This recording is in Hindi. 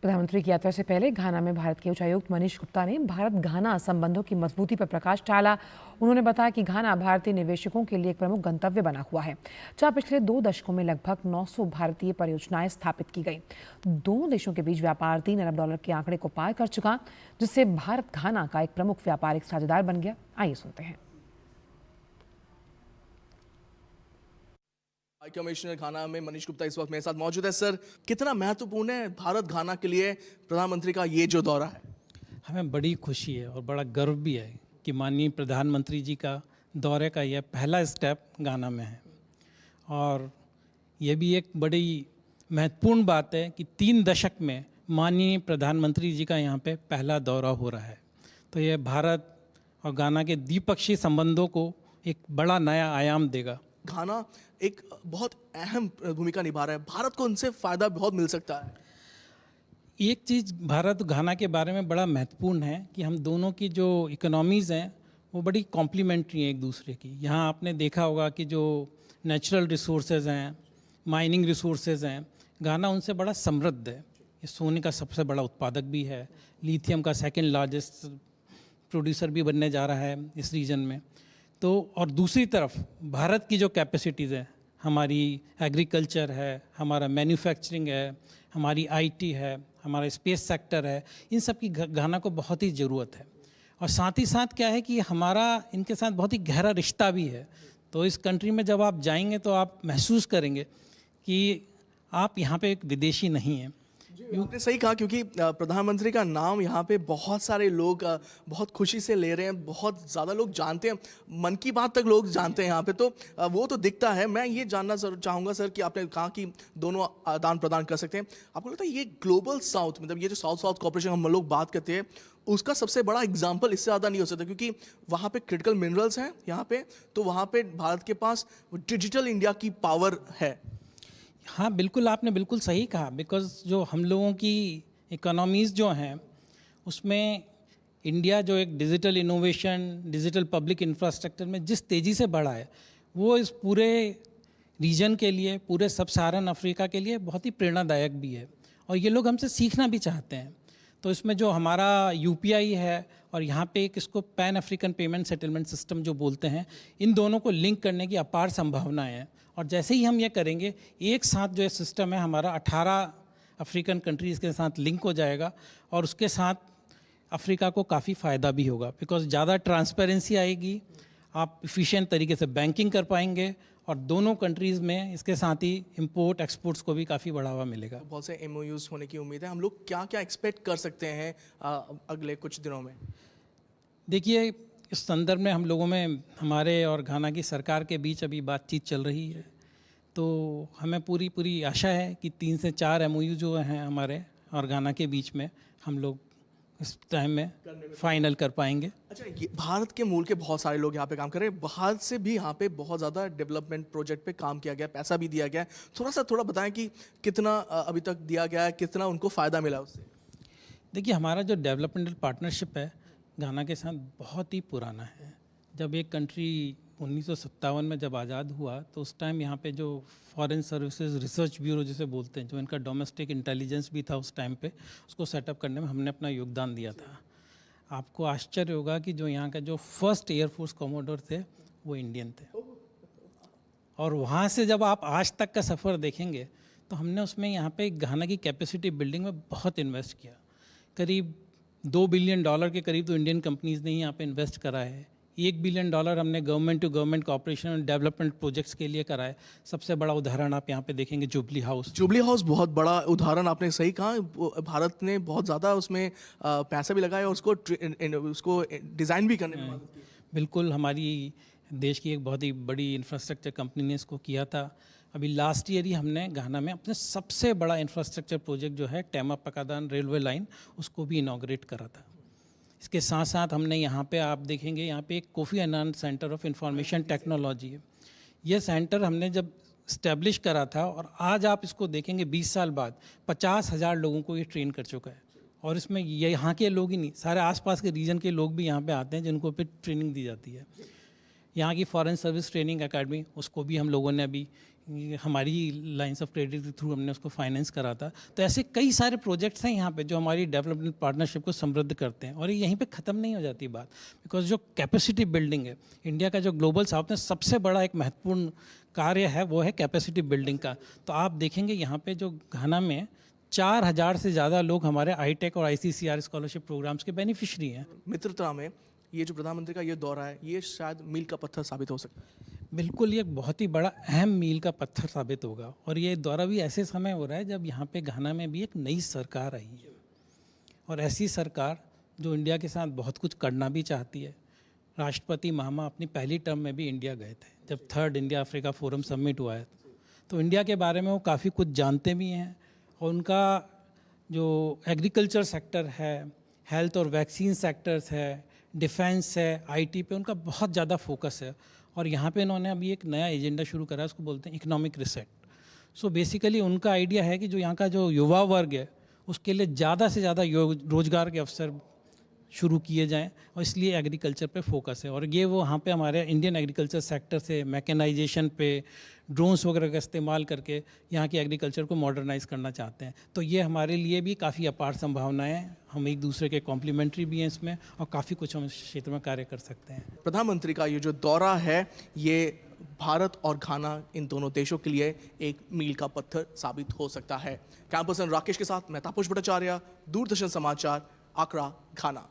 प्रधानमंत्री की यात्रा से पहले घाना में भारत के उच्चायुक्त मनीष गुप्ता ने भारत घाना संबंधों की मजबूती पर प्रकाश डाला। उन्होंने बताया कि घाना भारतीय निवेशकों के लिए एक प्रमुख गंतव्य बना हुआ है, जहां पिछले 2 दशकों में लगभग 900 भारतीय परियोजनाएं स्थापित की गई। दोनों देशों के बीच व्यापार $3 अरब के आंकड़े को पार कर चुका, जिससे भारत घाना का एक प्रमुख व्यापारिक साझेदार बन गया। आइए सुनते हैं। हाई कमिश्नर घाना में मनीष गुप्ता इस वक्त मेरे साथ मौजूद है। सर, कितना महत्वपूर्ण है भारत घाना के लिए प्रधानमंत्री का ये जो दौरा है? हमें बड़ी खुशी है और बड़ा गर्व भी है कि माननीय प्रधानमंत्री जी का दौरे का यह पहला स्टेप घाना में है। और ये भी एक बड़ी महत्वपूर्ण बात है कि 3 दशक में माननीय प्रधानमंत्री जी का यहाँ पे पहला दौरा हो रहा है। तो ये भारत और घाना के द्विपक्षीय संबंधों को एक बड़ा नया आयाम देगा। घाना एक बहुत अहम भूमिका निभा रहा है, भारत को उनसे फायदा बहुत मिल सकता है। एक चीज़ भारत घाना के बारे में बड़ा महत्वपूर्ण है कि हम दोनों की जो इकोनॉमीज़ हैं वो बड़ी कॉम्प्लीमेंट्री हैं एक दूसरे की। यहाँ आपने देखा होगा कि जो नेचुरल रिसोर्सेज हैं, माइनिंग रिसोर्सेज हैं, घाना उनसे बड़ा समृद्ध है। ये सोने का सबसे बड़ा उत्पादक भी है, लिथियम का सेकंड लार्जेस्ट प्रोड्यूसर भी बनने जा रहा है इस रीजन में। तो और दूसरी तरफ भारत की जो कैपेसिटीज़ है, हमारी एग्रीकल्चर है, हमारा मैन्युफैक्चरिंग है, हमारी आईटी है, हमारा स्पेस सेक्टर है, इन सब की घाना को बहुत ही ज़रूरत है। और साथ ही साथ क्या है कि हमारा इनके साथ बहुत ही गहरा रिश्ता भी है। तो इस कंट्री में जब आप जाएंगे तो आप महसूस करेंगे कि आप यहाँ पे एक विदेशी नहीं हैं। आपने सही कहा, क्योंकि प्रधानमंत्री का नाम यहाँ पे बहुत सारे लोग बहुत खुशी से ले रहे हैं, बहुत ज़्यादा लोग जानते हैं, मन की बात तक लोग जानते हैं यहाँ पे, तो वो तो दिखता है। मैं ये जानना चाहूँगा सर कि आपने कहा कि दोनों आदान प्रदान कर सकते हैं। आपको लगता है ये ग्लोबल साउथ, मतलब ये जो साउथ साउथ कॉर्पोरेशन हम लोग बात करते हैं, उसका सबसे बड़ा एग्जाम्पल इससे ज़्यादा नहीं हो सकता, क्योंकि वहाँ पे क्रिटिकल मिनरल्स हैं यहाँ पे, तो वहाँ पे भारत के पास डिजिटल इंडिया की पावर है। हाँ बिल्कुल, आपने बिल्कुल सही कहा। बिकॉज़ जो हम लोगों की इकोनॉमीज़ जो हैं उसमें इंडिया जो एक digital innovation, digital public infrastructure में जिस तेज़ी से बढ़ा है, वो इस पूरे रीजन के लिए, पूरे सब सहारन अफ्रीका के लिए बहुत ही प्रेरणादायक भी है। और ये लोग हमसे सीखना भी चाहते हैं। तो इसमें जो हमारा यूपीआई है और यहाँ पे एक इसको pan African payment settlement system जो बोलते हैं, इन दोनों को लिंक करने की अपार संभावनाएं हैं। और जैसे ही हम ये करेंगे, एक साथ जो सिस्टम है हमारा 18 अफ्रीकन कंट्रीज़ के साथ लिंक हो जाएगा और उसके साथ अफ्रीका को काफ़ी फ़ायदा भी होगा। बिकॉज ज़्यादा ट्रांसपेरेंसी आएगी, आप इफ़िशिएंट तरीके से बैंकिंग कर पाएंगे और दोनों कंट्रीज़ में इसके साथ ही इंपोर्ट एक्सपोर्ट्स को भी काफ़ी बढ़ावा मिलेगा। बहुत से एमओयूज होने की उम्मीद है। हम लोग क्या क्या एक्सपेक्ट कर सकते हैं अगले कुछ दिनों में? देखिए, इस संदर्भ में हम लोगों में, हमारे और घाना की सरकार के बीच अभी बातचीत चल रही है। तो हमें पूरी आशा है कि 3 से 4 एमओयू जो हैं हमारे और घाना के बीच में, हम लोग इस टाइम में फाइनल कर पाएंगे। अच्छा, ये भारत के मूल के बहुत सारे लोग यहाँ पे काम कर रहे हैं, बाहर से भी यहाँ पे बहुत ज़्यादा डेवलपमेंट प्रोजेक्ट पे काम किया गया, पैसा भी दिया गया है। थोड़ा बताएं कि कितना अभी तक दिया गया है, कितना उनको फ़ायदा मिला उससे? देखिए, हमारा जो डेवलपमेंटल पार्टनरशिप है घाना के साथ बहुत ही पुराना है। जब एक कंट्री 1957 में जब आज़ाद हुआ तो उस टाइम यहाँ पे जो फॉरेन सर्विसेज रिसर्च ब्यूरो जिसे बोलते हैं, जो इनका डोमेस्टिक इंटेलिजेंस भी था उस टाइम पे, उसको सेटअप करने में हमने अपना योगदान दिया था। आपको आश्चर्य होगा कि जो यहाँ का जो फर्स्ट एयरफोर्स कमोडोर थे वो इंडियन थे। और वहाँ से जब आप आज तक का सफ़र देखेंगे तो हमने उसमें यहाँ पे घाना की कैपेसिटी बिल्डिंग में बहुत इन्वेस्ट किया। करीब $2 बिलियन के करीब तो इंडियन कंपनीज़ ने यहाँ पे इन्वेस्ट करा है। $1 बिलियन हमने गवर्नमेंट टू गवर्नमेंट कॉपरेशन और डेवलपमेंट प्रोजेक्ट्स के लिए करा है। सबसे बड़ा उदाहरण आप यहाँ पे देखेंगे जुबली हाउस। जुबली हाउस बहुत बड़ा उदाहरण, आपने सही कहा। भारत ने बहुत ज़्यादा उसमें पैसा भी लगाया और उसको डिज़ाइन भी करने में मदद की। बिल्कुल, हमारी देश की एक बहुत ही बड़ी इंफ्रास्ट्रक्चर कंपनी ने इसको किया था। अभी लास्ट ईयर ही हमने घाना में अपने सबसे बड़ा इंफ्रास्ट्रक्चर प्रोजेक्ट जो है टेमा पकादान रेलवे लाइन, उसको भी इनॉग्रेट करा था। इसके साथ साथ हमने यहाँ पे, आप देखेंगे यहाँ पे एक Kofi Annan centre of information technology है। ये सेंटर हमने जब इस्टेब्लिश करा था और आज आप इसको देखेंगे 20 साल बाद 50,000 लोगों को ये ट्रेन कर चुका है। और इसमें यहाँ के लोग ही नहीं, सारे आसपास के रीजन के लोग भी यहाँ पे आते हैं जिनको फिर ट्रेनिंग दी जाती है। यहाँ की फॉरेन सर्विस ट्रेनिंग एकेडमी, उसको भी हम लोगों ने अभी ये हमारी लाइंस ऑफ क्रेडिट के थ्रू हमने उसको फाइनेंस करा था। तो ऐसे कई सारे प्रोजेक्ट्स हैं यहाँ पे जो हमारी डेवलपमेंट पार्टनरशिप को समृद्ध करते हैं, और ये यहीं पे ख़त्म नहीं हो जाती बात, बिकॉज जो कैपेसिटी बिल्डिंग है इंडिया का, जो ग्लोबल साउथ में सबसे बड़ा एक महत्वपूर्ण कार्य है वो है कैपेसिटी बिल्डिंग का। तो आप देखेंगे यहाँ पे जो घाना में 4000 से ज़्यादा लोग हमारे ITEC और ICCR स्कॉलरशिप प्रोग्राम्स के बेनिफिशरी हैं। मित्रता में ये जो प्रधानमंत्री का ये दौरा है, ये शायद मील का पत्थर साबित हो सकता है। बिल्कुल, ये एक बहुत ही बड़ा अहम मील का पत्थर साबित होगा, और ये दौरा भी ऐसे समय हो रहा है जब यहाँ पे घाना में भी एक नई सरकार आई है, और ऐसी सरकार जो इंडिया के साथ बहुत कुछ करना भी चाहती है। राष्ट्रपति महामा अपनी पहली टर्म में भी इंडिया गए थे जब 3rd India Africa forum summit हुआ है, तो इंडिया के बारे में वो काफ़ी कुछ जानते भी हैं, और उनका जो एग्रीकल्चर सेक्टर है, हेल्थ और वैक्सीन सेक्टर्स है, डिफेंस है, IT पे उनका बहुत ज़्यादा फोकस है। और यहाँ पे इन्होंने अभी एक नया एजेंडा शुरू करा है, उसको बोलते हैं इकोनॉमिक रिसेट। सो बेसिकली उनका आइडिया है कि जो यहाँ का जो युवा वर्ग है उसके लिए ज़्यादा से ज़्यादा रोजगार के अवसर शुरू किए जाएं, और इसलिए एग्रीकल्चर पे फोकस है। और ये वो यहाँ पे हमारे इंडियन एग्रीकल्चर सेक्टर से मैकेनाइजेशन पे, ड्रोन्स वगैरह का इस्तेमाल करके यहाँ की एग्रीकल्चर को मॉडर्नाइज करना चाहते हैं। तो ये हमारे लिए भी काफ़ी अपार संभावनाएं हैं, हम एक दूसरे के कॉम्प्लीमेंट्री भी हैं इसमें, और काफ़ी कुछ हम इस क्षेत्र में कार्य कर सकते हैं। प्रधानमंत्री का ये जो दौरा है, ये भारत और घाना, इन दोनों देशों के लिए एक मील का पत्थर साबित हो सकता है। कैंपस राकेश के साथ मैं तापस भट्टाचार्य, दूरदर्शन समाचार, आकरा, घाना।